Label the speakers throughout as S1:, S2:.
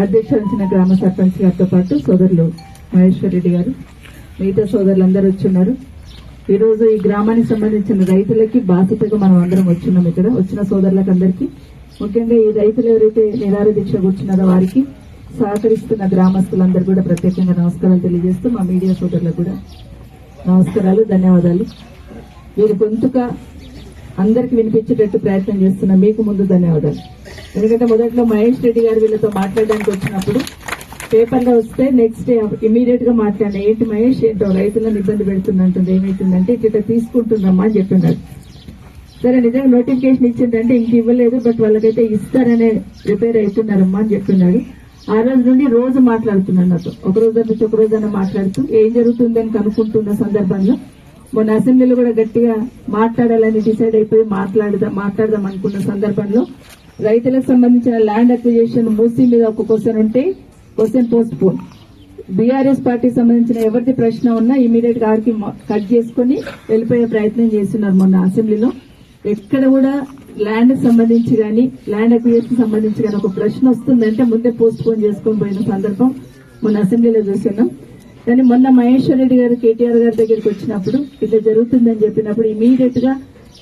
S1: అధ్యక్షించిన గ్రామ సర్పంచ్ గారితో పాటు సోదరులు మహేశ్వర్ రెడ్డి గారు, మిగతా సోదరులందరూ వచ్చున్నారు. ఈ రోజు ఈ గ్రామానికి సంబంధించిన రైతులకి బాధ్యతగా మనం అందరం వచ్చున్నాం. ఇక్కడ వచ్చిన సోదరులకు అందరికీ, ముఖ్యంగా ఈ రైతులు ఎవరైతే నిరాహార దీక్ష కూర్చున్నారో వారికి సహకరిస్తున్న గ్రామస్తులందరూ కూడా ప్రత్యేకంగా నమస్కారాలు తెలియజేస్తూ, మా మీడియా సోదరులకు కూడా నమస్కారాలు, ధన్యవాదాలు. వీరి గొంతుక అందరికి వినిపించేటట్టు ప్రయత్నం చేస్తున్నా మీకు ముందు ధన్యవాదాలు. ఎందుకంటే మొదట్లో మహేష్ రెడ్డి గారు వీళ్ళతో మాట్లాడడానికి వచ్చినప్పుడు పేపర్లో వస్తే నెక్స్ట్ డే ఇమీడియట్ గా మాట్లాడినా, ఏంటి మహేష్ ఏంటో రైతులను ఇబ్బంది పెడుతుందంటుంది, ఏమైతుందంటే ఇట్లా తీసుకుంటున్నామా అని చెప్పినాడు. సరే నిజంగా నోటిఫికేషన్ ఇచ్చిందంటే ఇంక ఇవ్వలేదు, బట్ వాళ్ళకైతే ఇస్తారనే ప్రిపేర్ అవుతున్నారమ్మా అని చెప్పినాడు. ఆ రోజు నుండి రోజు మాట్లాడుతున్నాను నాతో, ఒక రోజు నుంచి ఒక రోజైనా మాట్లాడుతూ ఏం జరుగుతుందని కనుక్కుంటున్న సందర్భంలో మొన్న అసెంబ్లీలో కూడా గట్టిగా మాట్లాడాలని డిసైడ్ అయిపోయి మాట్లాడదాం అనుకున్న సందర్భంలో రైతులకు సంబంధించిన ల్యాండ్ అక్విజిషన్ మూసీ మీద ఒక క్వశ్చన్ ఉంటే క్వశ్చన్ పోస్ట్ పోన్, బీఆర్ఎస్ పార్టీకి సంబంధించిన ఎవరిది ప్రశ్న ఉన్నా ఇమీడియట్ గా కట్ చేసుకుని వెళ్ళిపోయే ప్రయత్నం చేస్తున్నారు. మొన్న అసెంబ్లీలో ఎక్కడ కూడా ల్యాండ్ సంబంధించి గానీ ల్యాండ్ అక్విజిషన్ సంబంధించి గానీ ఒక ప్రశ్న వస్తుందంటే ముందే పోస్ట్ పోన్ చేసుకొని పోయిన సందర్భం మొన్న అసెంబ్లీలో చూస్తున్నాం. కానీ మొన్న మహేశ్వర్ రెడ్డి గారు కేటీఆర్ గారి దగ్గరికి వచ్చినప్పుడు ఇట్లా జరుగుతుందని చెప్పినప్పుడు ఇమీడియట్ గా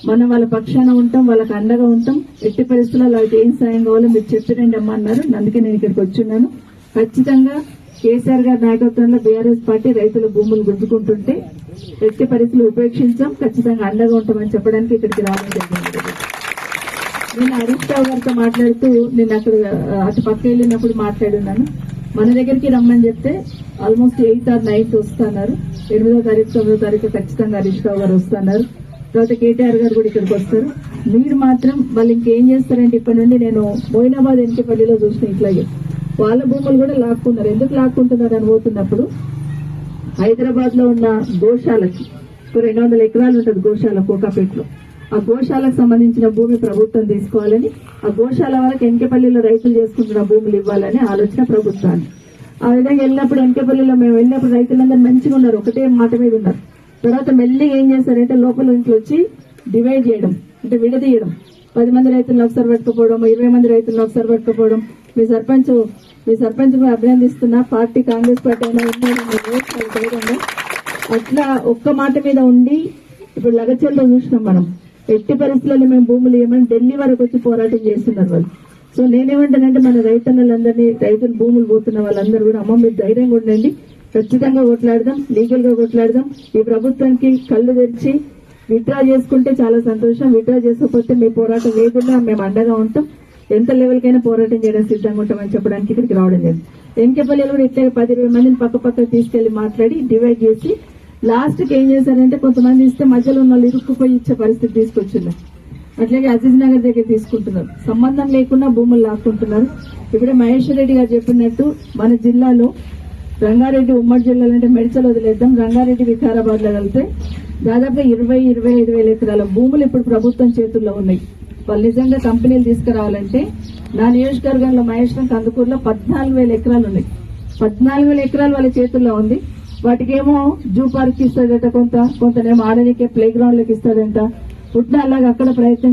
S1: మనం వాళ్ళ పక్షాన ఉంటాం, వాళ్ళకి అండగా ఉంటాం, ఎట్టి పరిస్థితుల్లో వాళ్ళకి ఏం సాయం కావాలో మీరు చెప్పిరండి అమ్మా అన్నారు. అందుకే నేను ఇక్కడికి వచ్చున్నాను. ఖచ్చితంగా కేసీఆర్ గారి నాయకత్వంలో బీఆర్ఎస్ పార్టీ రైతుల భూములు గుంజుకుంటుంటే ఎట్టి పరిస్థితులు ఉపేక్షించాం, ఖచ్చితంగా అండగా ఉంటామని చెప్పడానికి ఇక్కడికి రావడం జరిగింది. నేను హరీష్ రావు గారితో మాట్లాడుతూ నేను అక్కడ అటు పక్క వెళ్ళినప్పుడు మాట్లాడున్నాను. మన దగ్గరికి రమ్మని చెప్తే ఆల్మోస్ట్ 8 or 9 వస్తున్నారు. 8వ తారీఖు 9వ తారీఖు ఖచ్చితంగా హరీష్ రావు గారు వస్తున్నారు. తర్వాత కేటీఆర్ గారు కూడా ఇక్కడికి వస్తారు. మీరు మాత్రం వాళ్ళు ఇంకేం చేస్తారంటే ఇప్పటి నుండి నేను మోయినాబాద్ ఎన్నికపల్లిలో చూసిన ఇట్లాగే వాళ్ళ భూములు కూడా లాక్కుంటున్నారు. ఎందుకు లాక్కుంటున్నారు అని పోతున్నప్పుడు హైదరాబాద్ లో ఉన్న గోశాలకి 200 ఎకరాలు ఉంటుంది గోశాల కోకాపేటలో. ఆ గోశాలకు సంబంధించిన భూమి ప్రభుత్వం తీసుకోవాలని, ఆ గోశాల వాళ్ళకి ఎన్నికపల్లిలో రైతులు చేసుకుంటున్న భూములు ఇవ్వాలని ఆలోచన ప్రభుత్వాన్ని. ఆ విధంగా వెళ్ళినప్పుడు ఎన్నికపల్లిలో మేము వెళ్ళినప్పుడు రైతులందరూ మంచిగా ఉన్నారు, ఒకటే మాట మీద ఉన్నారు. తర్వాత మెల్లిగా ఏం చేస్తారంటే లోపల ఇంట్లో వచ్చి డివైడ్ చేయడం, అంటే విడదీయడం. 10 మంది రైతులను ఒకసారి పట్టుకుపోవడం, 20 మంది రైతులను ఒకసారి పట్టుకుపోవడం. మీ సర్పంచ్ అభినందిస్తున్నా, పార్టీ కాంగ్రెస్ పార్టీ అయినా అట్లా ఒక్క మాట మీద ఉండి ఇప్పుడు లగచల్లో చూసినాం మనం. ఎట్టి పరిస్థితుల్లో మేము భూములు ఇవ్వమని ఢిల్లీ వరకు వచ్చి పోరాటం చేస్తున్నారు వాళ్ళు. సో నేనేమంటానంటే మన రైతన్నలందరినీ, రైతులు భూములు పోతున్న వాళ్ళందరూ కూడా అమ్మ మీరు ధైర్యంగా ఉండండి, ఖచ్చితంగా కొట్లాడదాం, లీగల్ గా కొట్లాడదాం. ఈ ప్రభుత్వానికి కళ్ళు తెరిచి విత్డ్రా చేసుకుంటే చాలా సంతోషం, విత్డ్రా చేసుకోకపోతే మీ పోరాటం లేకుండా మేము అండగా ఉంటాం, ఎంత లెవెల్ కైనా పోరాటం చేయడం సిద్ధంగా ఉంటామని చెప్పడానికి ఇక్కడికి రావడం జరిగింది. ఎన్నికపల్లిలో కూడా ఇట్లా 10-20 మందిని పక్క తీసుకెళ్లి మాట్లాడి డివైడ్ చేసి లాస్ట్ కి ఏం చేశారంటే కొంతమంది ఇస్తే మధ్యలో ఉన్న వాళ్ళు ఇరుక్కుపోయి ఇచ్చే పరిస్థితి తీసుకొచ్చున్నారు. అట్లాగే అజీజ్ నగర్ దగ్గర తీసుకుంటున్నారు, సంబంధం లేకుండా భూములు లాక్కుంటున్నారు. ఇప్పుడే మహేశ్వర్ రెడ్డి గారు చెప్పినట్టు మన జిల్లాలో రంగారెడ్డి ఉమ్మడి జిల్లాలో అంటే మెడిచల్ వదిలేద్దాం, రంగారెడ్డి వికారాబాద్ లో వెళ్తే దాదాపు 20-25 వేల ఎకరాల భూములు ఇప్పుడు ప్రభుత్వం చేతుల్లో ఉన్నాయి. వాళ్ళు నిజంగా కంపెనీలు తీసుకురావాలంటే నా నియోజకవర్గంలో మహేశ్వరం కందుకూరులో 14,000 ఎకరాలు ఉన్నాయి. 14,000 ఎకరాలు వాళ్ళ చేతుల్లో ఉంది. వాటికేమో జూ పార్క్ ఇస్తాడట, కొంతనేమో ఆడనికే ప్లే గ్రౌండ్ లకి ఇస్తాడంట. అలాగా అక్కడ ప్రయత్నం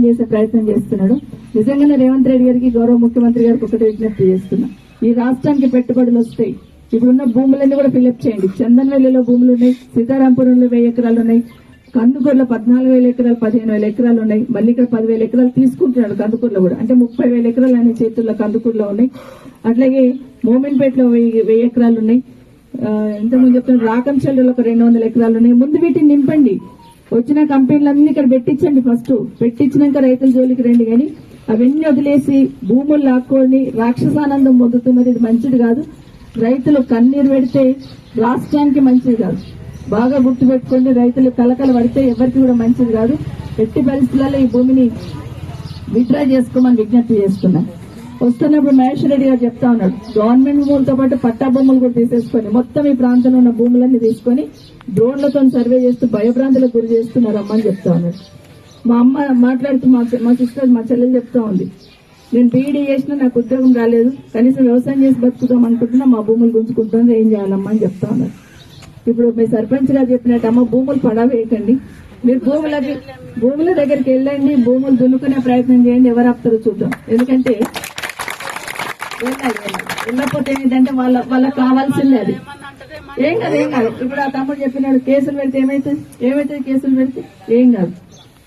S1: చేస్తున్నాడు. నిజంగానే రేవంత్ రెడ్డి గారికి, గౌరవ ముఖ్యమంత్రి గారికి ఒకటి విజ్ఞప్తి చేస్తున్నా, ఈ రాష్ట్రానికి పెట్టుబడులు వస్తాయి, ఇప్పుడున్న భూములన్నీ కూడా ఫిలప్ చేయండి. చందన్వెల్లిలో భూములు ఉన్నాయి, సీతారాంపురంలో 1000 ఎకరాలు ఉన్నాయి, కందుకూరులో 14,000 ఎకరాలు, 15,000 ఎకరాలు ఉన్నాయి. మళ్ళీ ఇక్కడ 10,000 ఎకరాలు తీసుకుంటున్నాడు కందుకూరులో కూడా, అంటే 30,000 ఎకరాలు ఆయన చేతుల్లో కందుకూరులో ఉన్నాయి. అట్లాగే మోమిన్పేటలో 1000 ఎకరాలు ఉన్నాయి. ఇంతకుముందు చెప్తున్న రాకంచెల్లలో ఒక 200 ఎకరాలు ఉన్నాయి. ముందు వీటిని నింపండి, వచ్చిన కంపెనీలన్నీ ఇక్కడ పెట్టించండి. ఫస్ట్ పెట్టించినాక రైతుల జోలికి రండి. కానీ అవన్నీ వదిలేసి భూములు లాక్కొని రాక్షసానందం పొందుతున్నది, ఇది మంచిది కాదు. రైతులు కన్నీరు పెడితే రాష్ట్రానికి మంచిది కాదు. బాగా గుర్తుపెట్టుకోండి, రైతులు కలకల పడితే ఎవరికి కూడా మంచిది కాదు. ఎట్టి పరిస్థితులలో ఈ భూమిని విత్డ్రా చేసుకోమని విజ్ఞప్తి చేస్తున్నాను. వస్తున్నప్పుడు మహేశ్వర్ రెడ్డి గారు చెప్తా ఉన్నాడు, గవర్నమెంట్ భూములతో పాటు పట్టా భూములు కూడా తీసేసుకొని మొత్తం ఈ ప్రాంతంలో ఉన్న భూములన్నీ తీసుకొని డ్రోన్లతో సర్వే చేస్తూ భయభ్రాంతులకు గురి చేస్తున్నారమ్మని చెప్తా ఉన్నాడు. మా అమ్మ మాట్లాడుతూ మా సిస్టర్, మా చెల్లెలు చెప్తా ఉంది, నేను బీఈడీ చేసినా నాకు ఉద్యోగం రాలేదు, కనీసం వ్యవసాయం చేసి బతుకుతాం అనుకుంటున్నా, మా భూములు గుంజుకుంటుంది, ఏం చేయాలమ్మా అని చెప్తా ఉన్నారు. ఇప్పుడు మీ సర్పంచ్ గారు చెప్పినట్టు అమ్మ భూములు పడవేయకండి, మీరు భూముల దగ్గరికి వెళ్ళండి, భూములు దున్నుకునే ప్రయత్నం చేయండి, ఎవరు ఆపుతారో చూద్దాం. ఎందుకంటే వెళ్ళకపోతే ఏంటంటే వాళ్ళకి కావాల్సిందే అది. ఏం కాదు. ఇప్పుడు ఆ తమ్ముడు చెప్పినాడు కేసులు పెడితే ఏమైతుంది కేసులు పెడితే ఏం కాదు.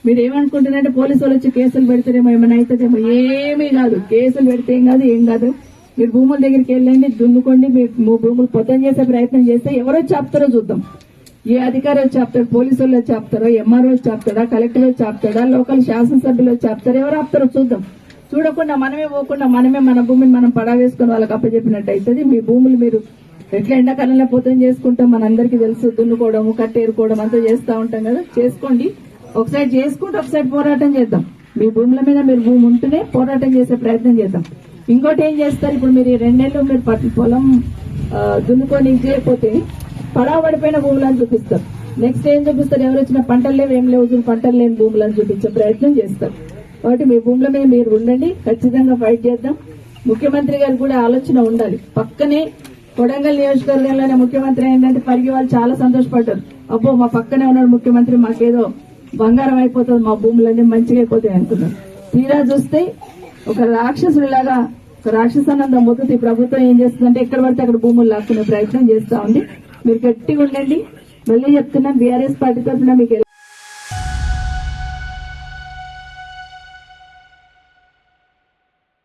S1: మీరు ఏమనుకుంటున్నారంటే పోలీసు వాళ్ళు వచ్చి కేసులు పెడితేనేమో ఏమైనా అవుతుందేమో, ఏమీ కాదు. కేసులు పెడితే ఏం కాదు. మీరు భూముల దగ్గరికి వెళ్ళండి, దున్నుకోండి. మీరు భూములు పొతం చేసే ప్రయత్నం చేస్తే ఎవరో చెప్తారో చూద్దాం. ఏ అధికారి వచ్చి ఆపుతాడు, పోలీసు వాళ్ళు వచ్చి ఆపుతారో, ఎంఆర్ఓ వచ్చి ఆపుతాడా, కలెక్టర్ వచ్చి ఆపుతాడా, లోకల్ శాసనసభ్యులు వచ్చి ఆపుతారు, ఎవరు ఆపుతారో చూద్దాం. చూడకుండా మనమే పోకుండా మనమే మన భూమిని మనం పడా వేసుకుని వాళ్ళకి అప్పచెప్పినట్టు అవుతుంది. మీ భూములు మీరు ఎట్లా ఎండాకాలంలో పొతం చేసుకుంటాం మనందరికీ తెలుసు. దున్నుకోవడము, కట్టేరుకోవడం అంతా చేస్తూ ఉంటాం కదా, చేసుకోండి. ఒకసారి చేసుకుంటే ఒకసారి పోరాటం చేద్దాం. మీ భూముల మీద మీరు భూమి ఉంటేనే పోరాటం చేసే ప్రయత్నం చేద్దాం. ఇంకోటి ఏం చేస్తారు, ఇప్పుడు మీరు 2 నెలలు మీరు పొలం దున్నుకొని చేయకపోతే పడవ పడిపోయిన భూములను చూపిస్తారు. నెక్స్ట్ ఏం చూపిస్తారు, ఎవరు వచ్చిన పంటలు లేవు, ఏం లేవు, పంటలు లేని భూములను చూపించే ప్రయత్నం చేస్తారు. కాబట్టి మీ భూముల మీద మీరు ఉండండి, ఖచ్చితంగా ఫైట్ చేద్దాం. ముఖ్యమంత్రి గారికి కూడా ఆలోచన ఉండాలి. పక్కనే కొడంగల్ నియోజకవర్గంలోనే ముఖ్యమంత్రి ఏంటంటే పరిగి వాళ్ళు చాలా సంతోషపడ్డారు. అబ్బో మా పక్కనే ఉన్నాడు ముఖ్యమంత్రి, మాకేదో బంగారం అయిపోతుంది, మా భూములన్నీ మంచిగా అయిపోతాయి అనుకున్నారు. తీరా చూస్తే ఒక రాక్షసుడిలాగా, ఒక రాక్షసానంద మొదటి ప్రభుత్వం ఏం చేస్తుందంటే ఎక్కడ పడితే అక్కడ భూములు లాక్కునే ప్రయత్నం చేస్తా ఉంది. మీరు గట్టిగా ఉండండి. మళ్ళీ చెప్తున్నాను, బీఆర్ఎస్ పార్టీ తరఫున మీకు